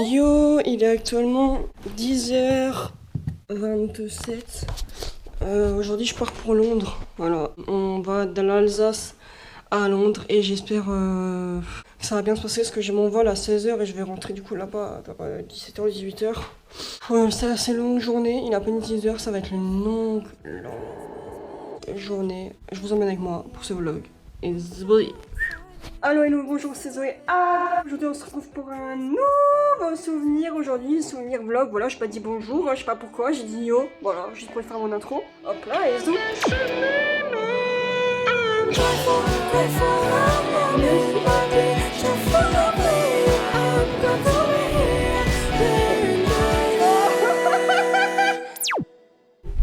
Yo, il est actuellement 10h27. Aujourd'hui, je pars pour Londres. Voilà, on va de l'Alsace à Londres et j'espère que ça va bien se passer parce que j'ai mon vol à 16h et je vais rentrer du coup là-bas vers 17h ou 18h. C'est assez longue journée, il est à peine 10h, ça va être une longue journée. Je vous emmène avec moi pour ce vlog. Et zboui. Allo, hello, bonjour, c'est Zoé. Aujourd'hui, on se retrouve pour un nouveau souvenir. Aujourd'hui, souvenir vlog. Voilà, je n'ai pas dit bonjour, je sais pas pourquoi, j'ai dit yo. Voilà, juste pour faire mon intro. Hop là, et zoom.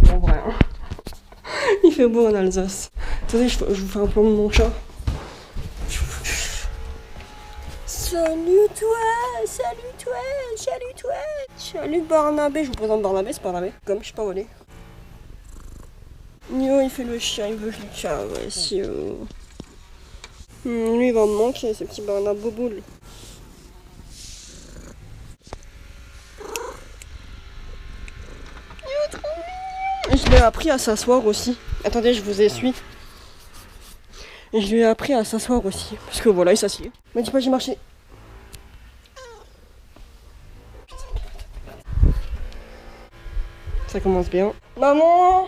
Bon, vrai, hein. Il fait beau en Alsace. Attendez, je vous fais un plan de mon chat. Salut toi. Salut Barnabé, je vous présente Barnabé, c'est Barnabé. Comme je sais pas où aller. Yo, il fait le chat, il veut le chat, ouais, si. Lui, il va me manquer, ce petit Barnabé boboule. Je lui ai appris à s'asseoir aussi. Attendez, je vous essuie. Et je lui ai appris à s'asseoir aussi. Parce que voilà, il s'assied. Me dis pas, j'ai marché. Ça commence bien. Maman!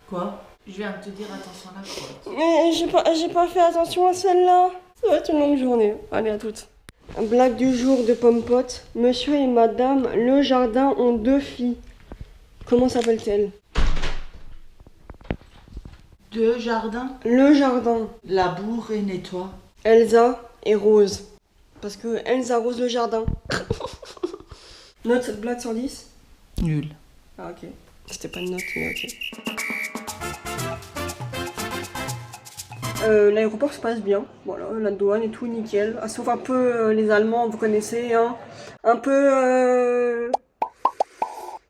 Quoi? Je viens de te dire attention à la crotte. Mais j'ai pas fait attention à celle-là. Ça va être une longue journée. Allez, à toutes. Blague du jour de Pompote. Monsieur et Madame Le Jardin ont 2 filles. Comment s'appelle-t-elle? Deux jardins? Le Jardin. Laboure et nettoie. Elsa et Rose. Parce que Elsa arrose le jardin. Note cette blague sur 10. Nul. Ah ok. C'était pas une note, mais ok. L'aéroport se passe bien, voilà, la douane et tout nickel. Ah, sauf un peu les Allemands, vous connaissez, hein. Un peu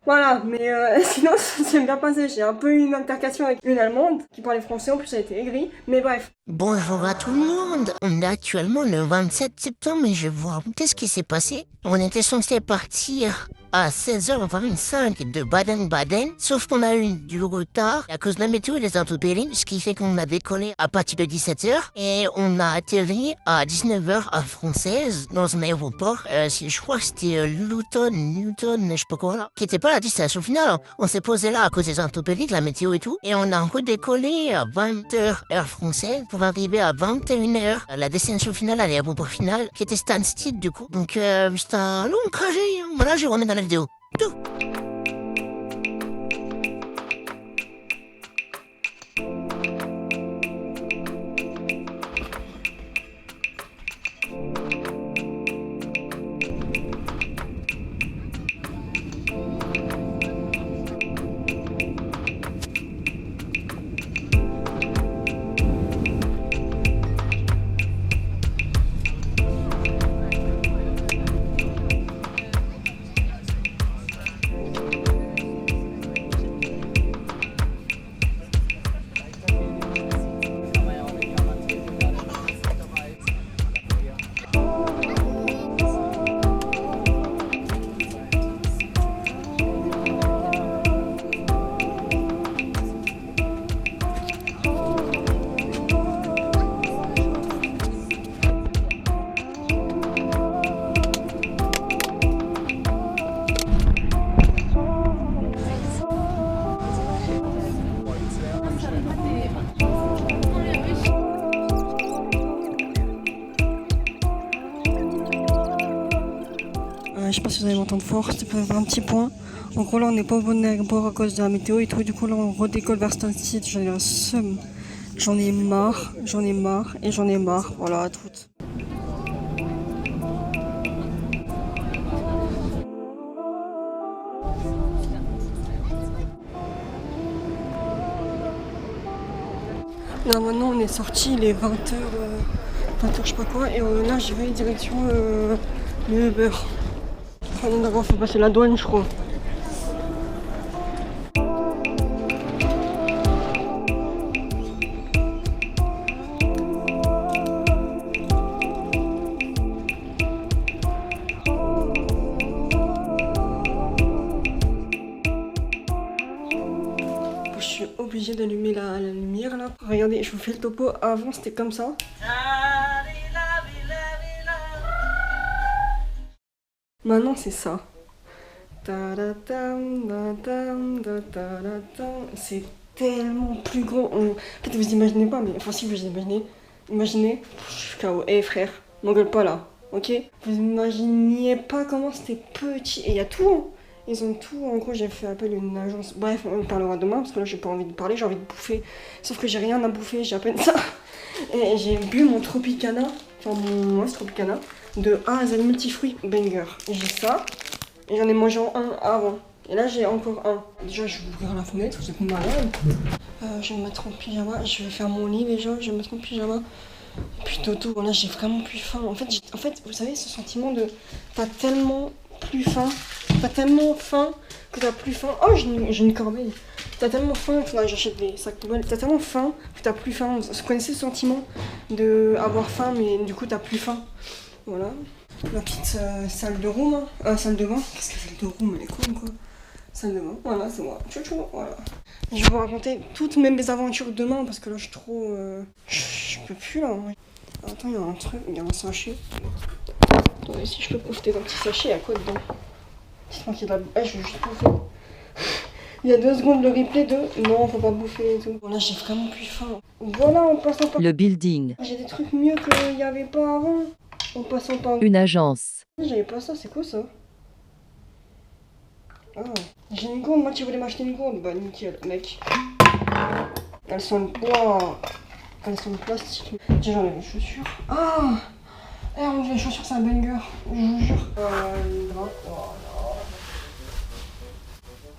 voilà, mais sinon ça s'est bien passé. J'ai un peu eu une altercation avec une Allemande qui parlait français, en plus elle était aigrie, mais bref. Bonjour à tout le monde. On est actuellement le 27 septembre et je vois qu'est-ce qui s'est passé. On était censé partir à 16h25 de Baden-Baden, sauf qu'on a eu du retard à cause de la météo et des intempéries, ce qui fait qu'on a décollé à partir de 17h et on a atterri à 19h à française dans un aéroport, je crois que c'était Newton, je sais pas quoi là, qui était pas la destination finale. On s'est posé là à cause des intempéries, de la météo et tout, et on a redécollé à 20h heure française pour arriver à 21h à la destination finale, à l'aéroport final, qui était Stansted du coup. Donc c'était un long trajet, hein. Voilà, je remets dans la vidéo. Tout. Je sais pas si vous allez m'entendre fort, c'était pour faire un petit point. En gros là on n'est pas au bon aéroport à cause de la météo et tout, du coup là on redécolle vers Stansted, j'en ai un seum. J'en ai marre, voilà à toutes. Là maintenant on est sorti, il est 20h, 20h je sais pas quoi, et là je vais direction le Uber. Ah non d'accord, faut passer la douane je crois. obligée d'allumer la lumière là. Regardez, je vous fais le topo. Avant c'était comme ça. Maintenant c'est ça. C'est tellement plus grand. En fait vous imaginez pas, mais enfin si vous imaginez. Imaginez, je suis KO. Eh frère, m'engueule pas là, ok? Vous imaginiez pas comment c'était petit. Et il y a tout, hein. Ils ont tout. En gros, j'ai fait appel à une agence. Bref, on parlera demain parce que là, j'ai pas envie de parler, j'ai envie de bouffer. Sauf que j'ai rien à bouffer, j'ai à peine ça. Et j'ai bu mon Tropicana, enfin mon Tropicana, de A à Z multifruits banger. J'ai ça, et j'en ai mangé un avant. Et là, j'ai encore un. Déjà, je vais ouvrir la fenêtre, vous êtes malade. Je vais me mettre en pyjama, je vais faire mon lit déjà, je vais me mettre en pyjama. Et puis Toto, là j'ai vraiment plus faim. En fait, vous savez, ce sentiment de t'as tellement plus faim, t'as tellement faim que t'as plus faim. Oh, j'ai une corbeille. T'as tellement faim, là j'achète des sacs poubelles. T'as tellement faim que t'as plus faim. Vous connaissez ce sentiment de avoir faim, mais du coup t'as plus faim. Voilà. La petite salle de room, hein. Salle de bain. Qu'est-ce que salle de room, elle est con quoi. Salle de bain, voilà, c'est moi. Tchou tchou, voilà. Je vais vous raconter toutes mes aventures demain parce que là je suis trop. Je peux plus là. Attends, il y a un truc, il y a un sachet. Attendez, si je peux profiter d'un petit sachet, il y a quoi dedans? Dites-moi qu'il y a de la. Je vais juste bouffer. Il y a 2 secondes le replay de non, faut pas bouffer et tout. Bon, là j'ai vraiment plus faim. Voilà, en passant par. Le building. J'ai des trucs mieux qu'il n'y avait pas avant. En passant par. Une agence. J'avais pas ça, c'est quoi ça? Ah, j'ai une gourde, moi tu voulais m'acheter une gourde? Bah nickel, mec. Elles sont le bois. Elles sont le plastique. Tiens, j'enlève les chaussures. Ah! Eh, on les chaussures, c'est un banger. Je vous jure. Voilà.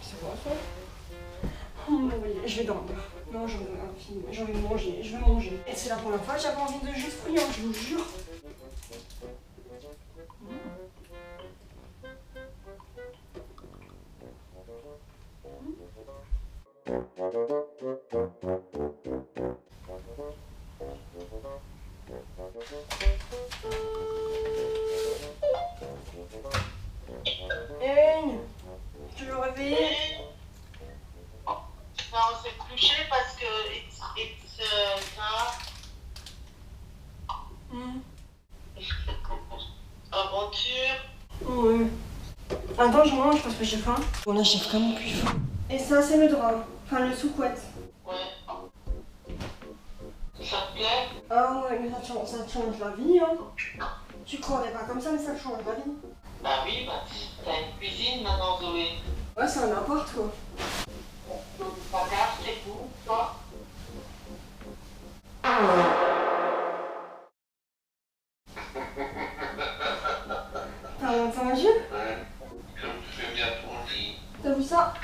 C'est quoi ça? Oh non, je vais dormir. Non, j'en ai un film. J'ai envie de manger. Je vais manger. Et c'est la première fois que j'avais envie de jus de fruits, hein, je vous jure. Hey, tu veux réveiller? Non, on s'est couché parce que it's aventure. Ouais. Attends, je mange parce que j'ai faim. Bon, là, j'ai vraiment plus faim. Et ça, c'est le drap. Enfin, le sous-couette. Ouais. Ça te plaît? Ah ouais, mais ça change la vie, hein. Tu croirais pas comme ça, mais ça change la vie. Bah oui, bah t'as une cuisine maintenant, Zoé. Ouais, c'est un appart, quoi. Pas grave, c'est pour toi. T'as entendu? Ouais. Comme tu fais bien ton lit. T'as vu ça?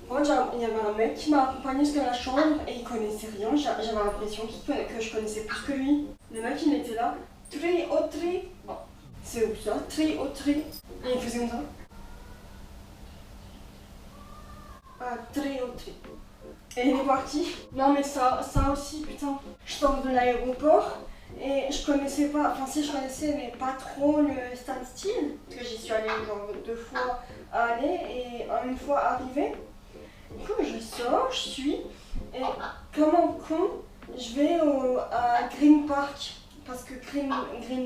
Moi, il y avait un mec qui m'a accompagné jusqu'à la chambre et il connaissait rien. J'avais l'impression que je connaissais plus que lui. Le mec, il était là. Très haut, très. C'est où ça? Très haut, très. Et il faisait comme ça. Ah, très haut, très. Et il est parti. Non, mais ça aussi, putain. Je sors de l'aéroport et je connaissais pas. Enfin, si je connaissais, mais pas trop le standstill. Parce que j'y suis allée genre 2 fois aller et une fois arrivée. Du coup, je sors, je suis, et comme un con, je vais à Green Park. Parce que Green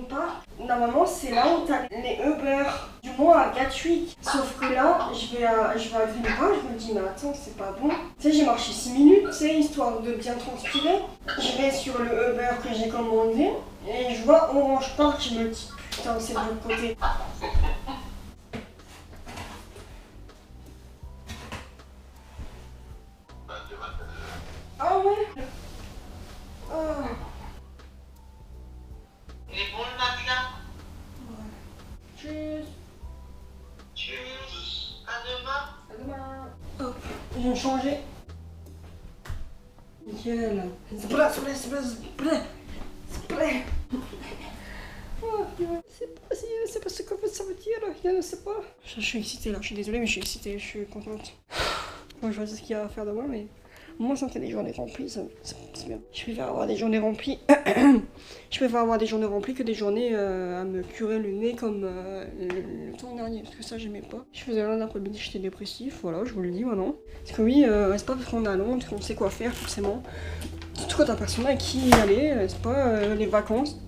Park, normalement, c'est là où t'as les Uber, du moins à Gatwick. Sauf que là, je vais à Green Park, je me dis, mais attends, c'est pas bon. Tu sais, j'ai marché 6 minutes, tu sais, histoire de bien transpirer. Je vais sur le Uber que j'ai commandé, et je vois Orange Park, je me dis, putain, c'est de l'autre côté. Ah ouais. Ah. Il est bon le matelas? Ouais. Tchuss. Tchuss. À demain. À demain. Hop, je viens de changer. Nickel. Spray. Oh, c'est pas ce que ça veut dire, je ne sais pas. Je suis excitée là, je suis désolée mais je suis excitée, je suis contente. Moi je vois ce qu'il y a à faire demain mais Moi, ça me fait des journées remplies, c'est bien. Je préfère avoir des journées remplies. Je préfère avoir des journées remplies que des journées à me curer le nez comme le temps dernier. Parce que ça, j'aimais pas. Je faisais rien l'après-midi, j'étais dépressif. Voilà, je vous le dis maintenant. Parce que oui, c'est pas parce qu'on est à Londres qu'on sait quoi faire forcément. Surtout quand t'as personne à qui y aller. C'est pas les vacances.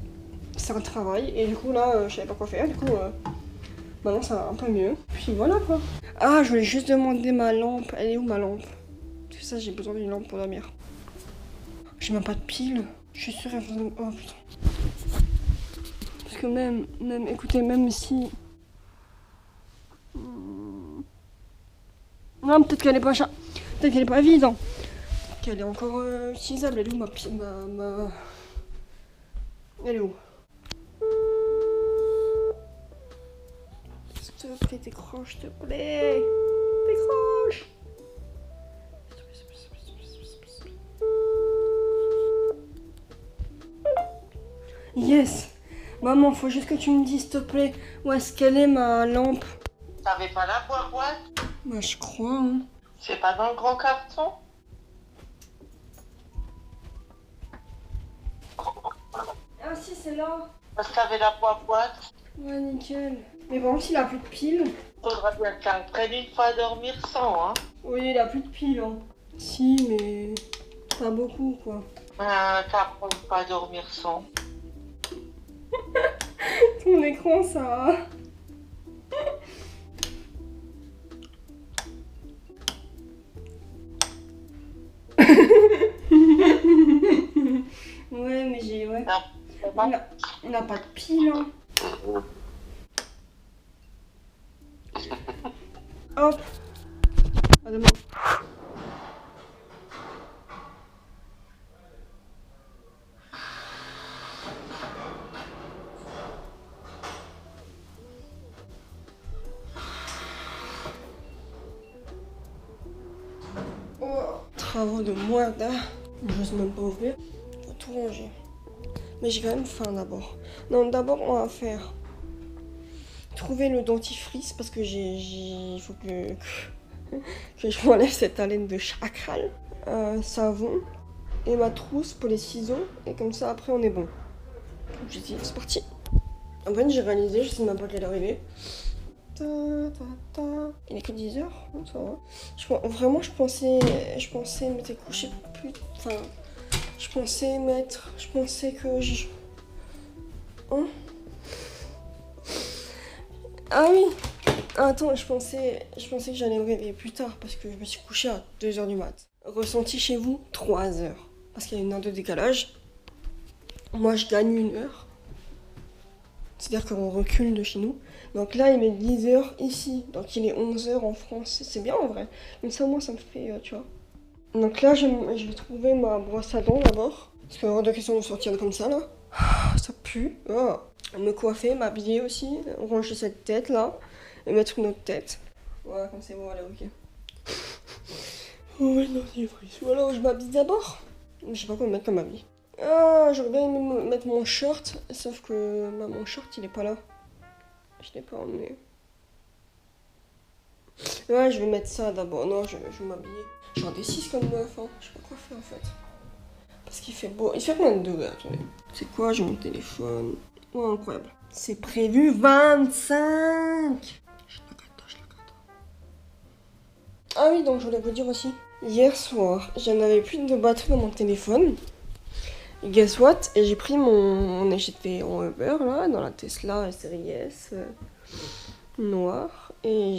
C'est un travail. Et du coup, là, je savais pas quoi faire. Du coup, maintenant, ça va un peu mieux. Puis voilà quoi. Ah, je voulais juste demander ma lampe. Elle est où ma lampe? Parce que ça, j'ai besoin d'une lampe pour dormir. J'ai même pas de pile. Je suis sûre qu'elle faut... Oh putain. Parce que même, écoutez, même si... Non, peut-être qu'elle est pas peut-être qu'elle est pas vide. Hein. Qu'elle est encore utilisable. Elle est où ma pile ma... Elle est où? S'il te plaît, décroche, s'il te plaît. Décroche. Yes. Maman, faut juste que tu me dises, s'il te plaît, où est-ce qu'elle est ma lampe? T'avais pas la boîte? Bah, je crois, hein. C'est pas dans le grand carton? Ah si, c'est là. Parce que t'avais la boîte. Ouais, nickel. Mais bon, s'il a plus de piles. Faudra bien que t'en prennes une fois à dormir sans, hein. Oui, il a plus de piles, hein. Si, mais pas beaucoup, quoi. T'apprends pas à dormir sans. Ton écran, ça... Ouais, mais j'ai... Ouais. On n'a pas de pile, hein. Hop. À demain. Oh. Travaux de moida. J'ose même pas ouvrir. Faut tout ranger. Mais j'ai quand même faim d'abord. Non, d'abord on va faire trouver le dentifrice parce que il faut que je m'enlève cette haleine de chacal. Savon et ma trousse pour les ciseaux et comme ça après on est bon. J'ai dit c'est parti. En fait j'ai réalisé, je sais même pas quelle heure il est. Il est que 10h, ça va. Vraiment je pensais m'être couché plus... Enfin... Je pensais que je... Hein? Ah oui! Attends, je pensais que j'allais me réveiller plus tard parce que je me suis couchée à 2h du mat. Ressenti chez vous, 3h. Parce qu'il y a une heure de décalage. Moi, je gagne 1 heure. C'est-à-dire qu'on recule de chez nous. Donc là, il est 10h ici. Donc il est 11h en France. C'est bien en vrai. Mais ça, moi, ça me fait, tu vois. Donc là, je vais trouver ma brosse à dents d'abord. Parce qu'il y aura de question de sortir comme ça, là. Ça pue. Oh. Me coiffer, m'habiller aussi. Ranger cette tête, là. Et mettre une autre tête. Voilà, comme c'est bon, voilà, ok. Oh, non, c'est vrai. Voilà, je m'habille d'abord. Je sais pas quoi mettre comme habit. Ah, j'aurais bien aimé mettre mon short. Sauf que mon short, il est pas là. Je l'ai pas emmené. Ouais, je vais mettre ça d'abord. Non, je vais m'habiller. Genre des 6 comme meuf, hein. Je sais pas quoi faire en fait. Parce qu'il fait beau. Il fait combien de degrés? Attendez. C'est quoi? J'ai mon téléphone. Oh, incroyable. C'est prévu 25. Ah oui, donc je voulais vous dire aussi. Hier soir, j'en avais plus de batterie dans mon téléphone. Et guess what? Et j'ai pris j'étais en Uber là, dans la Tesla série S noire. Et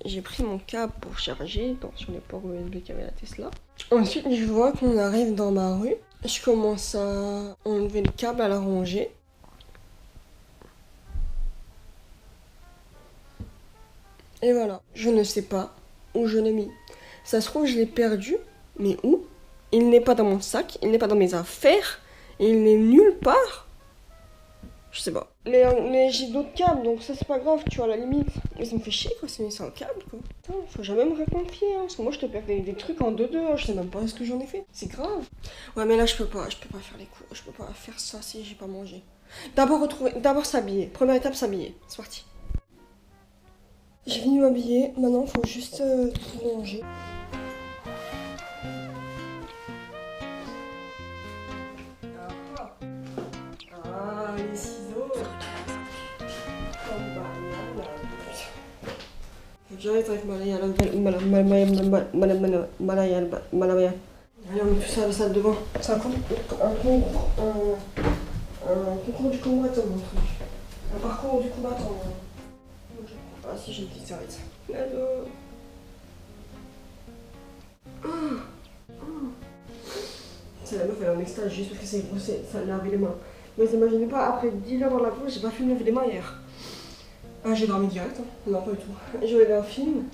j'ai pris mon câble pour charger sur les ports USB qu'il y avait à la Tesla. Ensuite, je vois qu'on arrive dans ma rue. Je commence à enlever le câble, à l'arranger. Et voilà. Je ne sais pas où je l'ai mis. Ça se trouve, je l'ai perdu. Mais où? Il n'est pas dans mon sac. Il n'est pas dans mes affaires. Il n'est nulle part. Je sais pas. Mais j'ai d'autres câbles, donc ça c'est pas grave, tu vois, à la limite. Mais ça me fait chier quoi, c'est un câble quoi. Putain, faut jamais me reconfier, hein, parce que moi je te perds des trucs en 2-2, hein, je sais même pas ce que j'en ai fait. C'est grave. Ouais, mais là je peux pas faire les coups, je peux pas faire ça si j'ai pas mangé. D'abord s'habiller. Première étape, s'habiller. C'est parti. J'ai fini de m'habiller, maintenant faut juste tout manger. J'arrête avec Malaya. Allez, on met tout ça à la salle de bain. C'est un concours du combattant, mon truc. Un parcours du combattant. Ah si, j'ai une petite serviette. Alors... C'est la meuf, elle est en extase juste parce que c'est brossé, ça l'a lavé les mains. Mais vous imaginez pas, après 10 heures dans la douche, j'ai pas pu me laver les mains hier. Ah, j'ai dormi direct, hein. Non, pas du tout. J'ai regardé un film,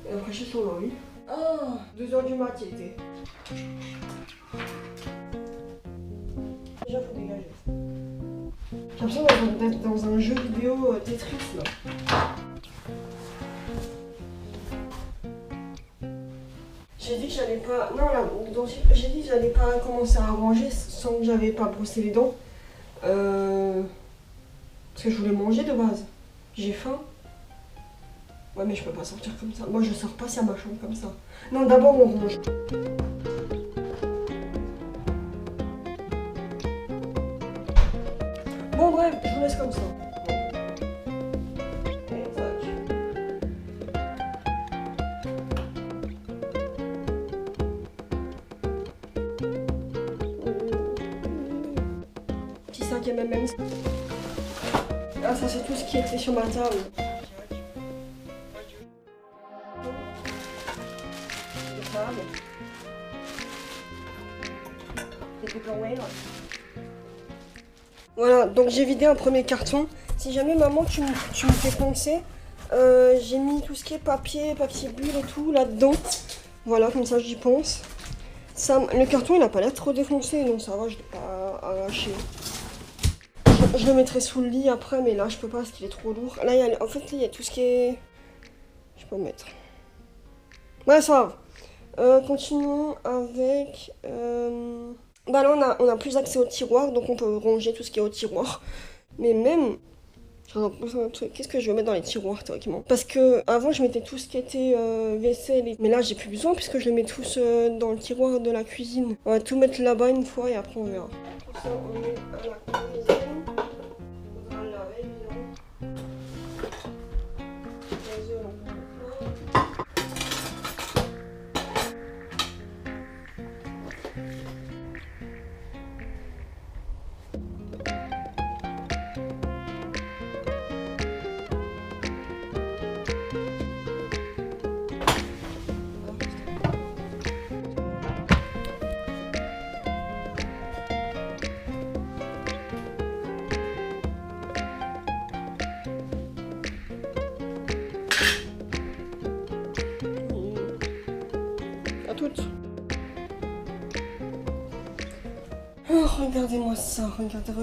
et après je suis sur l'envie. Ah, 2h du mat, il était. Déjà, faut dégager. J'ai l'impression d'être dans un jeu vidéo Tetris, là. J'ai dit que j'allais pas... Non, là, j'ai dit que j'allais pas commencer à ranger sans que j'avais pas brossé les dents. Parce que je voulais manger de base. J'ai faim. Ouais, mais je peux pas sortir comme ça. Moi, je sors pas si à ma chambre comme ça. Non, d'abord, on range. Bon, bref, je vous laisse comme ça. Et tac. Petit 5e MM. Ah, ça, c'est tout ce qui était sur ma table. Voilà, donc j'ai vidé un premier carton. Si jamais maman tu me fais penser, j'ai mis tout ce qui est papier bulle et tout là-dedans. Voilà, comme ça j'y pense. Ça, le carton il a pas l'air trop défoncé, donc ça va, je l'ai pas arraché. Je le mettrai sous le lit après, mais là je peux pas parce qu'il est trop lourd. Là, en fait, il y a tout ce qui est... Je peux mettre. Ouais, ça va. Continuons avec... Bah là, on a plus accès au tiroir, donc on peut ranger tout ce qui est au tiroir. Mais même... Qu'est-ce que je vais mettre dans les tiroirs, théoriquement? Parce que avant je mettais tout ce qui était vaisselle, mais là j'ai plus besoin puisque je les mets tous dans le tiroir de la cuisine. On va tout mettre là-bas une fois et après on verra. Tout ça, on met à la cuisine. On va laver, évidemment. Les œufs, on peut le toutes. Oh, regardez-moi ça, regardez.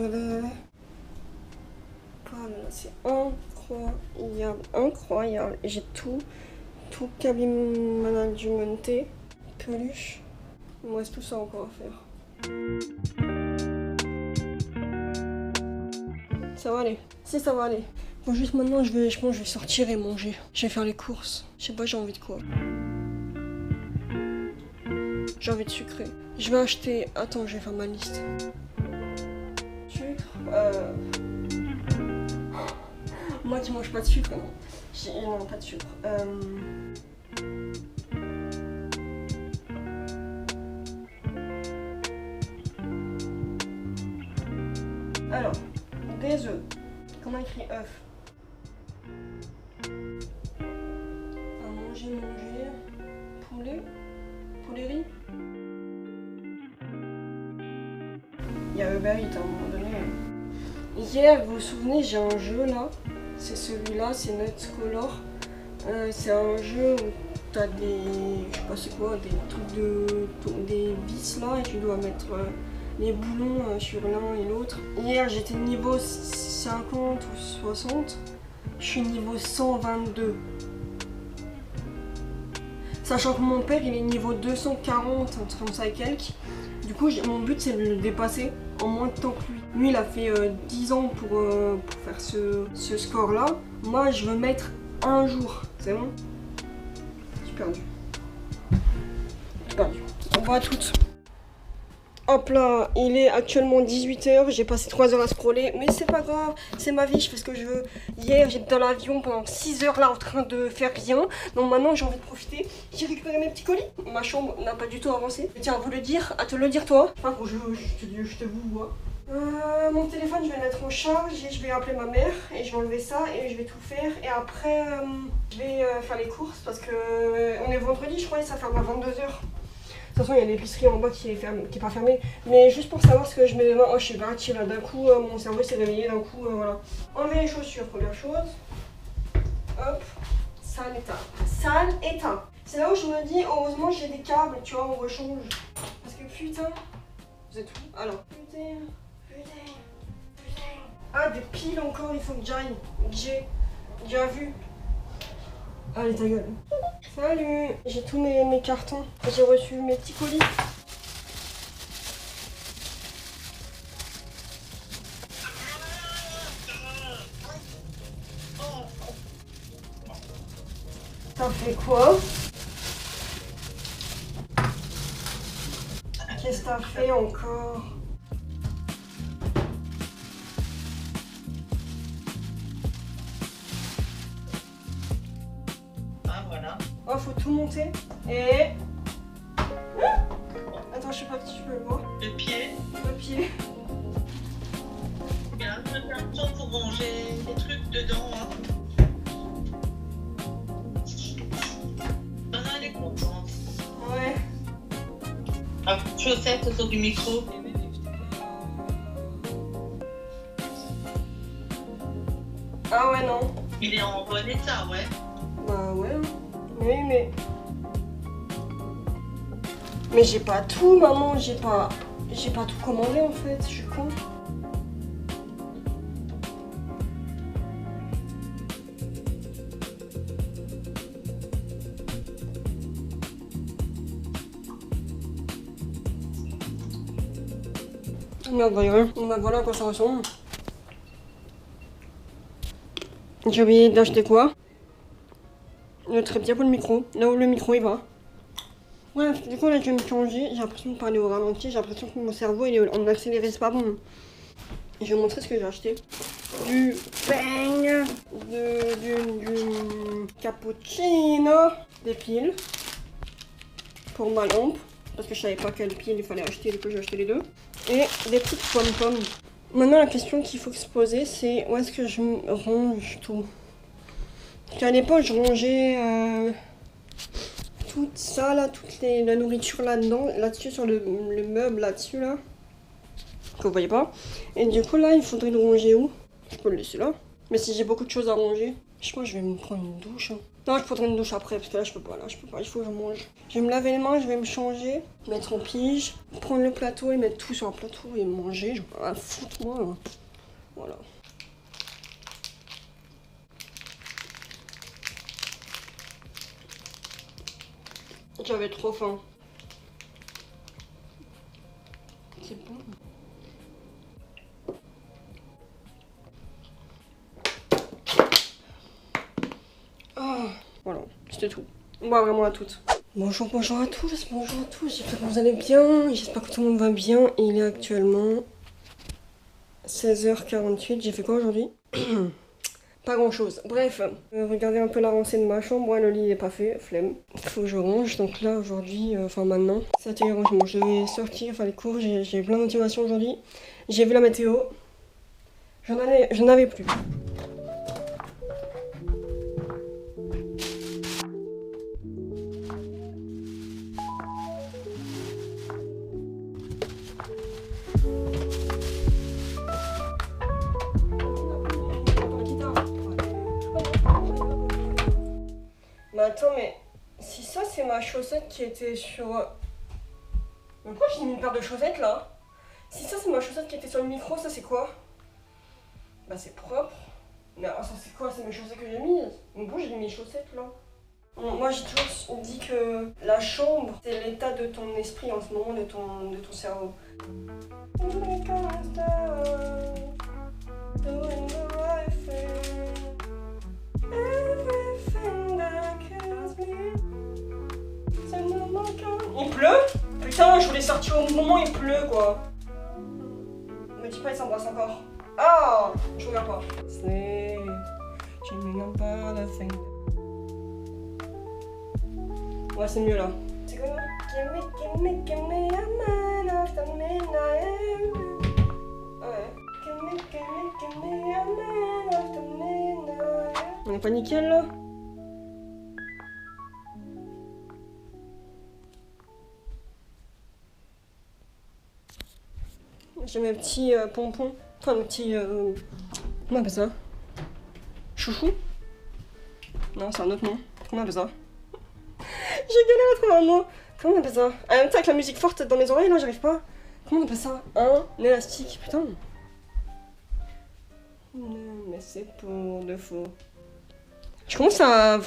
Voilà, c'est incroyable. J'ai tout cabine managementé, peluche. Il me reste tout ça encore à faire. Ça va aller. Si, ça va aller. Bon, juste maintenant, je pense que je vais sortir et manger. Je vais faire les courses. Je sais pas, j'ai envie de quoi. J'ai envie de sucré. Je vais acheter... Attends, je vais faire ma liste. Sucre... Moi qui mange pas de sucre, non. Non, pas de sucre. Alors, des œufs. Comment écrit œuf? À manger. Poulet riz. Il y a Uber Eats à un moment donné. Hier, vous vous souvenez, j'ai un jeu là. C'est celui-là, c'est Nuts Color. C'est un jeu où t'as des... Je sais pas c'est quoi, des trucs des vis là et tu dois mettre les boulons sur l'un et l'autre. Hier, j'étais niveau 50 ou 60. Je suis niveau 122. Sachant que mon père, il est niveau 240, un truc comme ça et quelques. Du coup, mon but, c'est de le dépasser en moins de temps que lui. Lui, il a fait 10 ans pour faire ce score-là. Moi, je veux mettre un jour. C'est bon? J'ai perdu. On va à toutes. Hop là, il est actuellement 18 h, j'ai passé 3 heures à scroller, mais c'est pas grave, c'est ma vie, je fais ce que je veux. Hier, j'étais dans l'avion pendant 6 heures là en train de faire rien, donc maintenant j'ai envie de profiter. J'ai récupéré mes petits colis, ma chambre n'a pas du tout avancé. Je tiens à vous le dire, à te le dire toi, enfin que je te vous vois. Mon téléphone, je vais le mettre en charge et je vais appeler ma mère et je vais enlever ça et je vais tout faire. Et après, je vais faire les courses parce que on est vendredi, je crois, et ça ferme à 22 h. De toute façon, il y a l'épicerie en bas qui est pas fermée. Mais juste pour savoir ce que je mets demain. Oh, je suis partie là. D'un coup, mon cerveau s'est réveillé. D'un coup, voilà. Enlever les chaussures, première chose. Hop. Sale état. Sale état. C'est là où je me dis, heureusement, j'ai des câbles. Tu vois, on rechange. Parce que putain. Vous êtes où? Alors. Putain. Ah, des piles encore. Il faut que j'aille. J'ai déjà vu. Allez, ta gueule. Salut. J'ai tous mes cartons. J'ai reçu mes petits colis. T'as fait quoi? Qu'est-ce que t'as fait encore? Oh, faut tout monter. Et... Attends, je sais pas si tu peux le voir. Le pied. Le pied. Il y a un peu de carton pour ranger les trucs dedans. Hein. Anna, elle est contente. Ouais. Ah, chaussettes autour du micro. Ah ouais, non. Il est en bon état, ouais. Bah ouais. Oui, mais j'ai pas tout, maman. J'ai pas tout commandé en fait. Je suis con. Merde, d'ailleurs. Bah voilà à quoi ça ressemble. J'ai oublié d'acheter quoi? Le trépied pour le micro, là où le micro il va. Bref, du coup là je vais me changer, j'ai l'impression de parler au ralenti, j'ai l'impression que mon cerveau il est en accéléré, c'est pas bon. Je vais vous montrer ce que j'ai acheté. Du bang, du cappuccino, des piles pour ma lampe, parce que je savais pas quelle pile il fallait acheter, du coup j'ai acheté les deux. Et des petites pommes-pommes. Maintenant la question qu'il faut se poser c'est où est-ce que je range tout. Parce qu'à l'époque, je rangeais tout ça, là, la nourriture là-dedans, là-dessus, sur le meuble, là-dessus, là. Que vous voyez pas. Et du coup, là, il faudrait le ranger où? Je peux le laisser là. Mais si j'ai beaucoup de choses à ranger, je crois que je vais me prendre une douche. Hein. Non, je prendrai une douche après, parce que là, je peux pas, il faut que je mange. Je vais me laver les mains, je vais me changer, mettre en pige, prendre le plateau et mettre tout sur un plateau et manger. Je vais pas foutre, moi. Là. Voilà. J'avais trop faim. C'est bon. Ah, voilà, c'était tout. Bah vraiment à toutes. Bonjour à tous, j'espère que vous allez bien, j'espère que tout le monde va bien. Il est actuellement 16 h 48, j'ai fait quoi aujourd'hui? Pas grand chose. Bref, regardez un peu l'avancée de ma chambre. Ouais, le lit n'est pas fait, flemme. Faut que je range. Donc là, aujourd'hui, maintenant, c'est atelier rangement. Je vais sortir, faire les cours. J'ai plein de motivation aujourd'hui. J'ai vu la météo. J'en avais plus. Mais attends, mais si ça c'est ma chaussette qui était sur... Mais pourquoi j'ai mis une paire de chaussettes là? Si ça c'est ma chaussette qui était sur le micro, ça c'est quoi? Bah c'est propre. Mais ça c'est quoi? C'est mes chaussettes que j'ai mises. Donc pourquoi j'ai mis mes chaussettes là? Moi j'ai toujours dit que la chambre c'est l'état de ton esprit en ce moment, de ton cerveau. Il pleut? Putain, je voulais sortir parti au moment où il pleut, quoi. Me dis pas, il s'embrasse encore. Ah, je regarde pas. C'est... Ouais, c'est mieux là. C'est quoi? On est pas nickel là? J'ai mes petits pompons. Enfin, mes petits. Comment on appelle ça? Chouchou? Non, c'est un autre nom. Comment on appelle ça? J'ai galéré à trouver un mot. Comment on appelle ça? En même temps, avec la musique forte dans mes oreilles, là, j'arrive pas. Comment on appelle ça? Un élastique, putain. Non, mais c'est pour de faux. Je commence à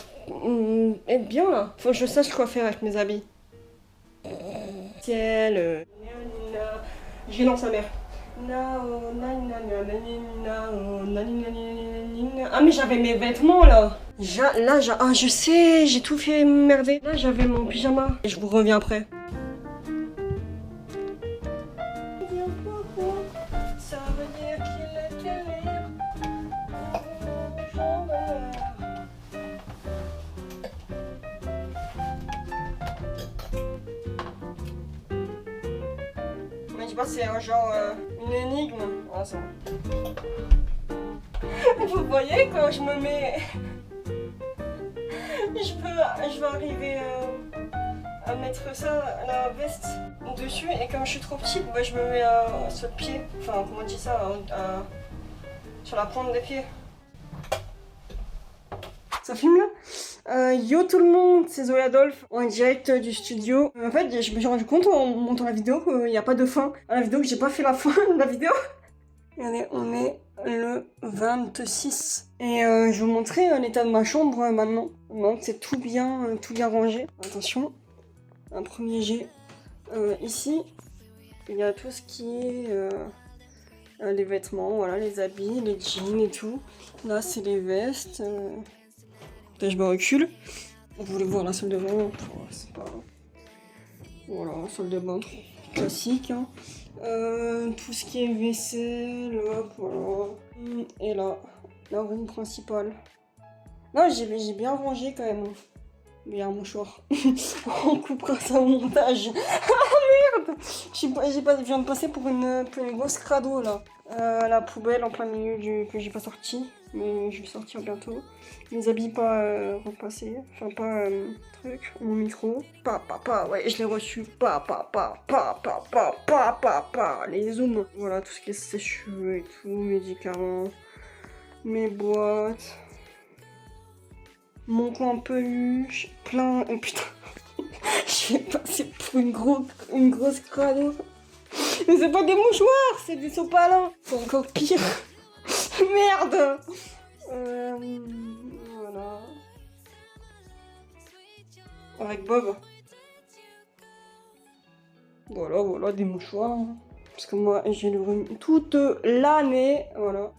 être bien là. Faut que je sache quoi faire avec mes habits. Ciel. J'ai dans sa mère. Ah mais j'avais mes vêtements là. Ah je sais, j'ai tout fait merder. Là j'avais mon pyjama. Et je vous reviens après. Ça veut dire qu'il est libre. Mais je sais pas, c'est un genre une énigme. Ah, ça. Vous voyez quand je me mets. Je vais arriver à mettre ça, la veste dessus, et comme je suis trop petite, bah, je me mets sur le pied. Enfin, comment on dit ça, sur la pointe des pieds. Ça filme là? Yo tout le monde, c'est Zoé Adolphe en direct du studio. En fait, je me suis rendu compte en montant la vidéo qu'il n'y a pas de fin à la vidéo, que j'ai pas fait la fin de la vidéo. Regardez, on est le 26. Et je vais vous montrer l'état de ma chambre maintenant. Donc c'est tout bien rangé. Attention, un premier jet. Ici, il y a tout ce qui est les vêtements, voilà, les habits, les jeans et tout. Là, c'est les vestes. Là, je me recule. Vous voulez voir la salle de bain? Oh, c'est pas... Voilà, salle de bain classique. Hein. Tout ce qui est vaisselle, hop, voilà. Et là, la room principale. Là, j'ai bien rangé quand même. Mais il y a un mouchoir. On coupera ça au montage. Ah merde! Je viens de passer pour une grosse crado là. La poubelle en plein milieu que j'ai pas sorti. Mais je vais sortir bientôt. Mes habits pas repassés. Enfin pas truc. Mon micro. Ouais, je l'ai reçu. Les zooms. Voilà, tout ce qui est sèche-cheveux et tout. Médicaments. Mes boîtes. Mon coin peluche. Plein. Oh putain. Je vais passer pour une grosse crado. Mais c'est pas des mouchoirs, c'est des sopalins. C'est encore pire. Merde. Voilà. Avec Bob. Voilà, des mouchoirs. Parce que moi, j'ai le rhume toute l'année. Voilà.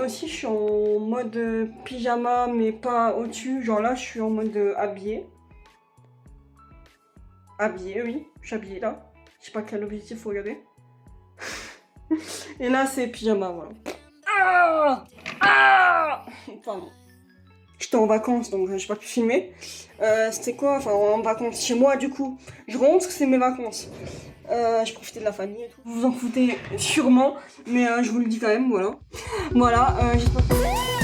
Aussi, je suis en mode pyjama, mais pas au-dessus. Genre là, je suis en mode habillé. Habillé, oui. Je suis habillée là. Je sais pas quel objectif faut regarder. Et là, c'est pyjama, voilà. Pardon. J'étais en vacances, donc j'ai pas pu filmer. C'était quoi? Enfin, en vacances chez moi, du coup. Je rentre, c'est mes vacances. Je profitais de la famille et tout. Vous vous en foutez sûrement, mais je vous le dis quand même, voilà. Voilà, j'espère que...